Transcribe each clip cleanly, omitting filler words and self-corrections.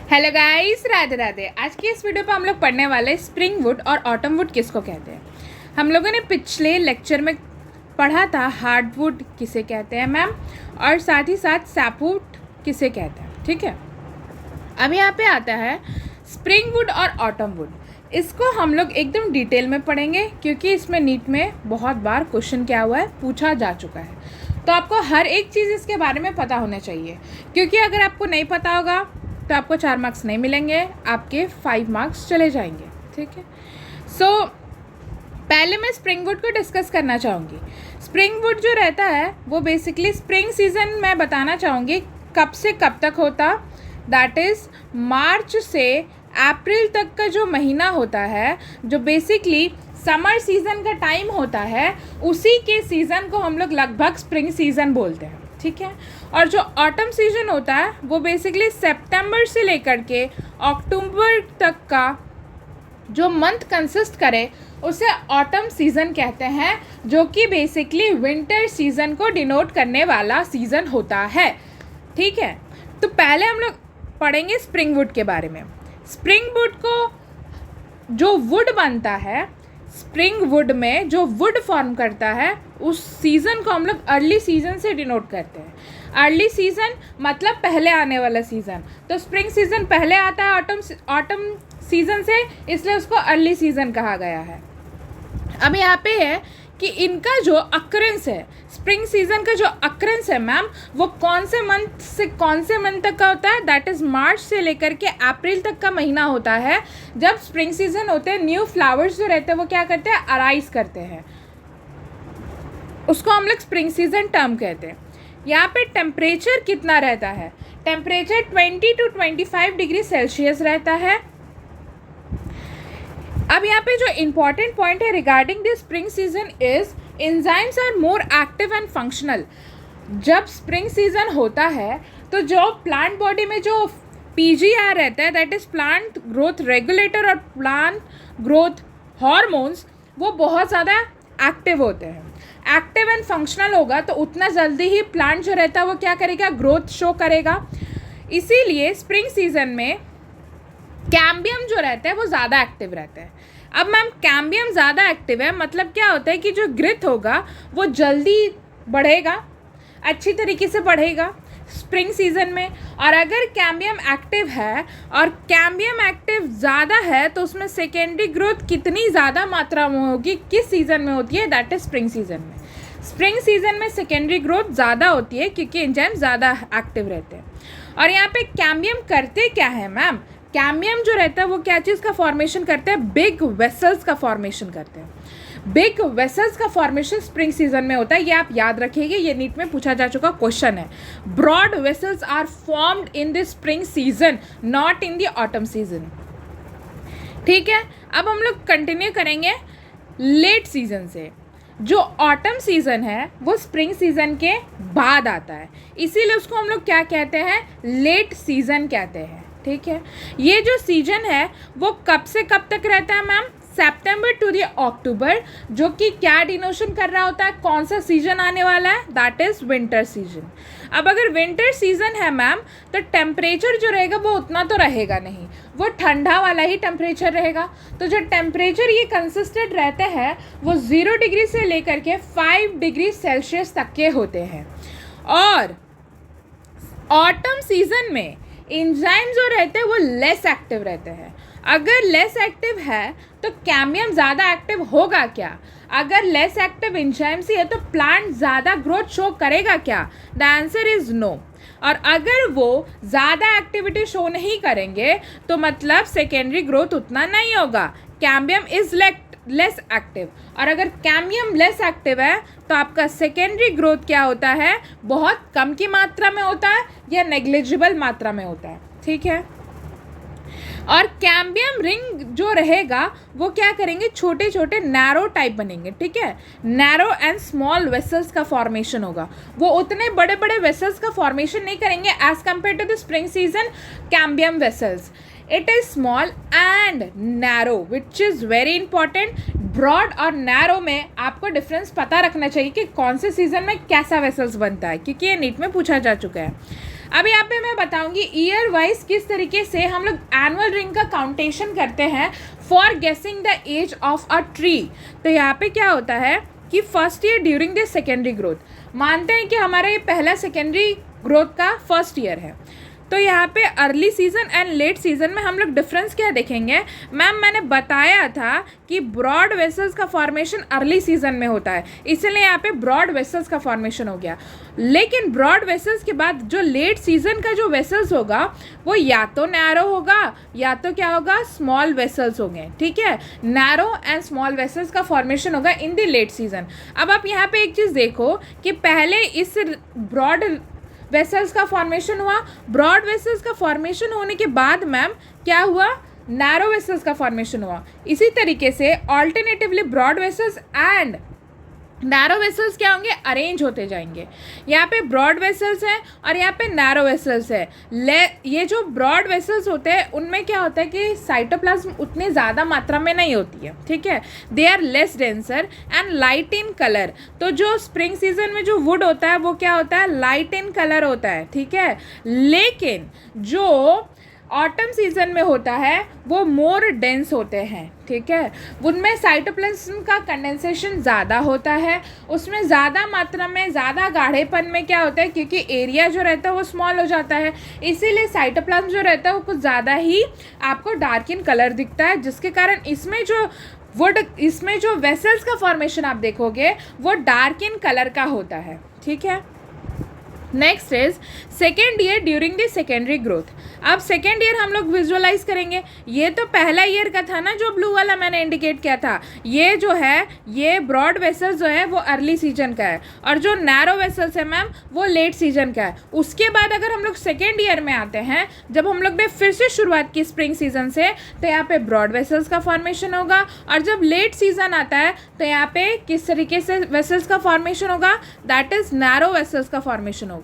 Hello guys, Radhe Radhe. आज की इस वीडियो पे हम लोग पढ़ने वाले स्प्रिंग वुड और ऑटम वुड किसको कहते हैं। हम लोगों ने पिछले लेक्चर में पढ़ा था हार्डवुड किसे कहते हैं मैम, और साथ ही साथ सैपवुड किसे कहते हैं। ठीक है, अब यहाँ पे आता है स्प्रिंग वुड और ऑटम वुड। इसको हम लोग एकदम डिटेल में पढ़ेंगे क्योंकि इसमें नीट में बहुत बार क्वेश्चन क्या हुआ है, पूछा जा चुका है। तो आपको हर एक चीज़ इसके बारे में पता होना चाहिए, क्योंकि अगर आपको नहीं पता होगा तो आपको 4 मार्क्स नहीं मिलेंगे, आपके 5 मार्क्स चले जाएंगे। ठीक है, सो पहले मैं स्प्रिंग वुड को डिस्कस करना चाहूँगी। स्प्रिंग वुड जो रहता है वो बेसिकली स्प्रिंग सीजन मैं बताना चाहूँगी कब से कब तक होता, दैट इज़ मार्च से अप्रैल तक का जो महीना होता है, जो बेसिकली समर सीज़न का टाइम होता है, उसी के सीज़न को हम लोग लगभग स्प्रिंग सीज़न बोलते हैं। ठीक है, और जो ऑटम सीजन होता है वो बेसिकली सितंबर से लेकर के अक्टूबर तक का जो मंथ कंसिस्ट करे उसे ऑटम सीज़न कहते हैं, जो कि बेसिकली विंटर सीज़न को डिनोट करने वाला सीज़न होता है। ठीक है, तो पहले हम लोग पढ़ेंगे स्प्रिंग वुड के बारे में। स्प्रिंग वुड को जो वुड बनता है, स्प्रिंग वुड में जो वुड फॉर्म करता है, उस सीज़न को हम लोग अर्ली सीज़न से डिनोट करते हैं। अर्ली सीज़न मतलब पहले आने वाला सीज़न, तो स्प्रिंग सीज़न पहले आता है ऑटम सीज़न से, इसलिए उसको अर्ली सीज़न कहा गया है। अब यहाँ पे है कि इनका जो अक्रेंस है, स्प्रिंग सीज़न का जो अक्रेंस है मैम, वो कौन से मंथ से कौन से मंथ तक का होता है, दैट इज़ मार्च से लेकर के अप्रैल तक का महीना होता है। जब स्प्रिंग सीज़न होते हैं, न्यू फ्लावर्स जो रहते हैं वो क्या करते हैं, अराइज करते हैं, उसको हम लोग स्प्रिंग सीज़न टर्म कहते हैं। यहाँ पे टेम्परेचर कितना रहता है, टेम्परेचर 20 to 25 डिग्री सेल्सियस रहता है। अब यहाँ पे जो इम्पॉर्टेंट पॉइंट है regarding this spring season is enzymes are more active and functional. जब स्प्रिंग सीजन होता है तो जो प्लांट बॉडी में जो पीजीआर रहता है, that is plant growth regulator और प्लांट ग्रोथ हार्मोन्स, वो बहुत ज़्यादा एक्टिव होते हैं। एक्टिव एंड फंक्शनल होगा तो उतना जल्दी ही प्लांट जो रहता है वो क्या करेगा, ग्रोथ शो करेगा। इसीलिए स्प्रिंग सीजन में कैम्बियम जो रहता है वो ज़्यादा एक्टिव रहता है। अब मैम कैम्बियम ज़्यादा एक्टिव है मतलब क्या होता है कि जो ग्रोथ होगा वो जल्दी बढ़ेगा, अच्छी तरीके से बढ़ेगा स्प्रिंग सीजन में। और अगर कैम्बियम एक्टिव है और कैम्बियम एक्टिव ज़्यादा है तो उसमें सेकेंडरी ग्रोथ कितनी ज़्यादा मात्रा में होगी, किस सीज़न में होती है, दैट इज स्प्रिंग सीजन में। स्प्रिंग सीजन में सेकेंडरी ग्रोथ ज़्यादा होती है क्योंकि एंजाइम ज़्यादा एक्टिव रहते हैं। और यहाँ पे कैम्बियम करते क्या है मैम, कैम्बियम जो रहता है वो क्या चीज़ का फॉर्मेशन करते हैं, बिग वेसल्स का फॉर्मेशन करते हैं। बिग वेसल्स का फॉर्मेशन स्प्रिंग सीजन में होता है, ये आप याद रखिएगा, ये नीट में पूछा जा चुका क्वेश्चन है। Broad vessels are formed in the spring season, not in the autumn season. ठीक है, अब हम लोग कंटिन्यू करेंगे लेट सीजन से। जो ऑटम सीजन है वो स्प्रिंग सीजन के बाद आता है, इसीलिए उसको हम लोग क्या कहते हैं, लेट सीजन कहते हैं। ठीक है, ये जो सीजन है वो कब से कब तक रहता है मैम, सितंबर टू दी अक्टूबर, जो कि क्या डिनोशन कर रहा होता है, कौन सा सीजन आने वाला है, दैट इज विंटर सीजन। अब अगर विंटर सीजन है मैम तो टेम्परेचर जो रहेगा वो उतना तो रहेगा नहीं, वो ठंडा वाला ही टेम्परेचर रहेगा। तो जो टेम्परेचर ये कंसिस्टेंट रहते हैं वो 0 डिग्री से लेकर के 5 डिग्री सेल्सियस तक के होते हैं। और ऑटम सीजन में एंजाइम जो रहते हैं वो लेस एक्टिव रहते हैं। अगर लेस एक्टिव है तो कैम्बियम ज़्यादा एक्टिव होगा क्या, अगर लेस एक्टिव एंजाइम्स ही है तो प्लांट ज़्यादा ग्रोथ शो करेगा क्या, द आंसर इज़ नो। और अगर वो ज़्यादा एक्टिविटी शो नहीं करेंगे तो मतलब सेकेंडरी ग्रोथ उतना नहीं होगा, कैम्बियम इज़ लेस एक्टिव। और अगर कैम्बियम लेस एक्टिव है तो आपका सेकेंडरी ग्रोथ क्या होता है, बहुत कम की मात्रा में होता है या नेग्लिजिबल मात्रा में होता है। ठीक है, और कैम्बियम रिंग जो रहेगा वो क्या करेंगे, छोटे छोटे नैरो टाइप बनेंगे। ठीक है, नैरो एंड स्मॉल वेसल्स का फॉर्मेशन होगा, वो उतने बड़े बड़े वेसल्स का फॉर्मेशन नहीं करेंगे as compare to the spring season cambium vessels. It is small and narrow which is very important. Broad और नैरो में आपको डिफरेंस पता रखना चाहिए कि कौन से सीजन में कैसा वेसल्स बनता है, क्योंकि ये नीट में पूछा जा चुका है। अब यहाँ पे मैं बताऊंगी ईयर वाइज किस तरीके से हम लोग एनुअल रिंग का काउंटेशन करते हैं for guessing the age of a tree. तो यहाँ पे क्या होता है कि first year during the secondary growth, मानते हैं कि हमारा ये पहला सेकेंडरी ग्रोथ का फर्स्ट ईयर है। तो यहाँ पे early season and late season में हम लोग डिफरेंस क्या देखेंगे। मैम मैंने बताया था कि ब्रॉड वेसल्स का फॉर्मेशन अर्ली सीजन में होता है, इसलिए यहाँ पे ब्रॉड वेसल्स का फॉर्मेशन हो गया। लेकिन ब्रॉड वेसल्स के बाद जो लेट सीजन का जो वेसल्स होगा वो या तो नैरो होगा या तो क्या होगा, स्मॉल वेसल्स होंगे। ठीक है, नैरो एंड स्मॉल वेसल्स का फॉर्मेशन होगा इन द लेट सीजन। अब आप यहाँ पे एक चीज़ देखो कि पहले इस ब्रॉड वेसल्स का फॉर्मेशन हुआ, ब्रॉड वेसल्स का फॉर्मेशन होने के बाद मैम क्या हुआ, नैरो वेसल्स का फॉर्मेशन हुआ। इसी तरीके से alternatively broad vessels and narrow vessels क्या होंगे, अरेंज होते जाएंगे। यहाँ पे ब्रॉड वेसल्स हैं और यहाँ पे नैरो वेसल्स है। ये जो ब्रॉड वेसल्स होते हैं उनमें क्या होता है कि साइटोप्लाज्म उतनी ज़्यादा मात्रा में नहीं होती है। ठीक है, they are less denser and light in colour. तो जो स्प्रिंग सीजन में जो वुड होता है वो क्या होता है, लाइट इन कलर होता है। ठीक है, लेकिन जो ऑटम सीजन में होता है वो मोर डेंस होते हैं। ठीक है, उनमें साइटोप्लाज्म का कंडेंसेशन ज़्यादा होता है, उसमें ज़्यादा मात्रा में ज़्यादा गाढ़ेपन में क्या होता है, क्योंकि एरिया जो रहता है वो स्मॉल हो जाता है, इसीलिए साइटोप्लाज्म जो रहता है वो कुछ ज़्यादा ही आपको डार्क इन कलर दिखता है, जिसके कारण इसमें जो वेसल्स का फॉर्मेशन आप देखोगे वो डार्क इन कलर का होता है। ठीक है, next is second year during the secondary growth. अब सेकेंड ईयर हम लोग विजुअलाइज करेंगे। ये तो पहला ईयर का था ना जो ब्लू वाला मैंने इंडिकेट किया था, ये जो है ये ब्रॉड वेसल्स जो है वो अर्ली सीजन का है और जो नैरो वेसल्स है मैम वो लेट सीजन का है। उसके बाद अगर हम लोग सेकेंड ईयर में आते हैं, जब हम लोग ने फिर से शुरुआत की स्प्रिंग सीजन से, तो यहाँ पे ब्रॉड वेसल्स का फॉर्मेशन होगा और जब लेट सीजन आता है तो यहाँ पे किस तरीके से वेसल्स का फॉर्मेशन होगा, दैट इज नैरो वेसल्स का फॉर्मेशन होगा।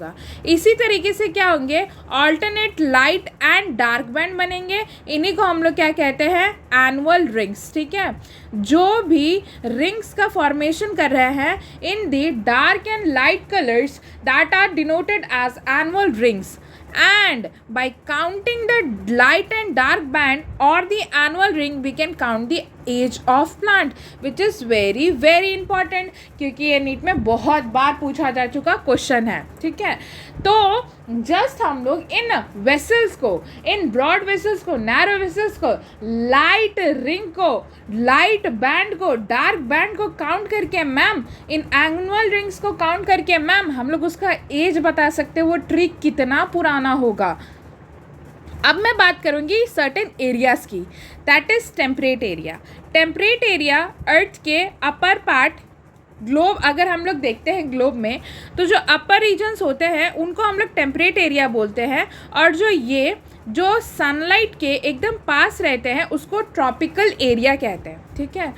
इसी तरीके से क्या होंगे, alternate light and dark band बनेंगे। इन्हीं को हम लोग क्या कहते हैं, एनुअल रिंग्स। ठीक है, जो भी रिंग्स का फॉर्मेशन कर रहे हैं in the dark and light colours that are denoted as annual rings, and by counting the light and dark band or the annual ring we can count the age of plant, which is very very important, क्योंकि ये NEET में बहुत बार पूछा जा चुका question है। ठीक है, तो जस्ट हम लोग इन वेसल्स को, इन ब्रॉड वेसल्स को, नैरो वेसल्स को, लाइट रिंग को, लाइट बैंड को, डार्क बैंड को काउंट करके मैम, इन एनुअल रिंग्स को काउंट करके मैम हम लोग उसका एज बता सकते हैं, वो ट्री कितना पुराना होगा। अब मैं बात करूंगी सर्टेन एरियाज़ की, that is temperate area. Temperate area earth के अपर पार्ट, ग्लोब अगर हम लोग देखते हैं ग्लोब में, तो जो अपर रीजन्स होते हैं उनको हम लोग टेम्परेट एरिया बोलते हैं, और जो सनलाइट के एकदम पास रहते हैं उसको ट्रॉपिकल एरिया कहते हैं। ठीक है,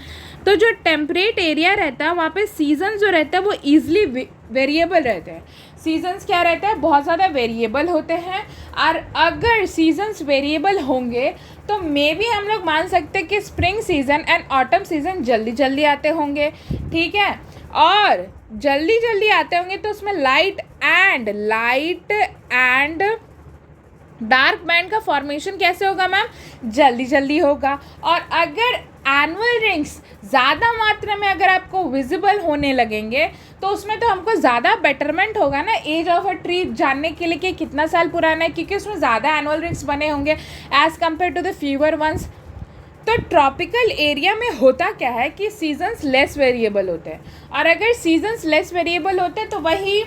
तो जो टेम्परेट एरिया रहता है वहाँ पे सीजन जो रहता है वो ईजिली वेरिएबल रहते हैं। सीजन्स क्या रहता है, बहुत ज़्यादा वेरिएबल होते हैं, और अगर सीजन्स वेरिएबल होंगे तो मे भी हम लोग मान सकते हैं कि spring season and autumn season जल्दी जल्दी आते होंगे। ठीक है, और जल्दी जल्दी आते होंगे तो उसमें लाइट एंड डार्क बैंड का फॉर्मेशन कैसे होगा मैम, जल्दी जल्दी होगा। और अगर एनुअल रिंग्स ज़्यादा मात्रा में अगर आपको विजिबल होने लगेंगे तो उसमें तो हमको ज़्यादा बेटरमेंट होगा ना एज ऑफ अ ट्री जानने के लिए कि कितना साल पुराना है, क्योंकि उसमें ज़्यादा एनुअल रिंग्स बने होंगे as compare to the fewer ones. तो ट्रॉपिकल एरिया में होता क्या है कि सीजन्स लेस वेरिएबल होते हैं, और अगर सीजन्स लेस वेरिएबल होते हैं तो वही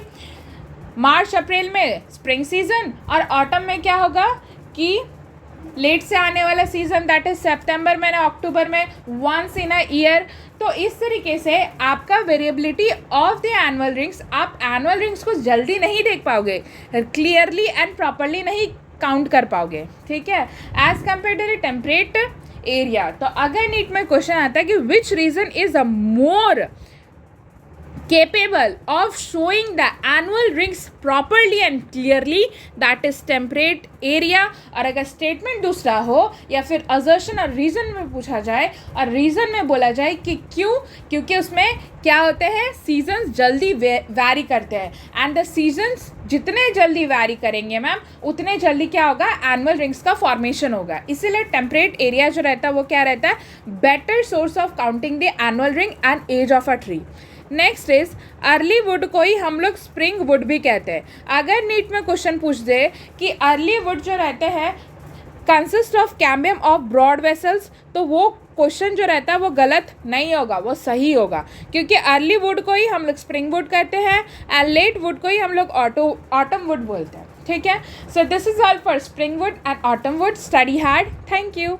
मार्च अप्रैल में स्प्रिंग सीजन और ऑटम में क्या होगा कि लेट से आने वाला सीजन, दैट इज सितंबर में ना अक्टूबर में, वंस इन अ ईयर। तो इस तरीके से आपका variability of the annual rings, आप एनुअल रिंग्स को जल्दी नहीं देख पाओगे, क्लियरली एंड प्रॉपरली नहीं काउंट कर पाओगे। ठीक है, as compare to the temperate area. तो अगर नीट में क्वेश्चन आता है कि which region is a more capable of showing the annual rings properly and clearly, that is temperate area. और अगर स्टेटमेंट दूसरा हो या फिर assertion और रीज़न में पूछा जाए और रीज़न में बोला जाए कि क्यों, क्योंकि उसमें क्या होते हैं, सीजन्स जल्दी वैरी करते हैं, एंड द सीजन्स जितने जल्दी वैरी करेंगे मैम उतने जल्दी क्या होगा, एनुअल रिंग्स का फॉर्मेशन होगा. इसीलिए टेम्परेट एरिया जो रहता है वो क्या रहता है, better source of counting the annual ring and age of a tree. Next is early wood को ही हम लोग स्प्रिंग वुड भी कहते हैं. अगर नीट में क्वेश्चन पूछ दे कि अर्ली वुड जो रहते हैं consist of cambium of broad vessels, तो वो क्वेश्चन जो रहता है वो गलत नहीं होगा, वो सही होगा, क्योंकि अर्ली वुड को ही हम लोग स्प्रिंग वुड कहते हैं एंड लेट वुड को ही हम लोग ऑटम वुड बोलते हैं. ठीक है. So this is all for spring would and autumn would. Study hard. Thank you.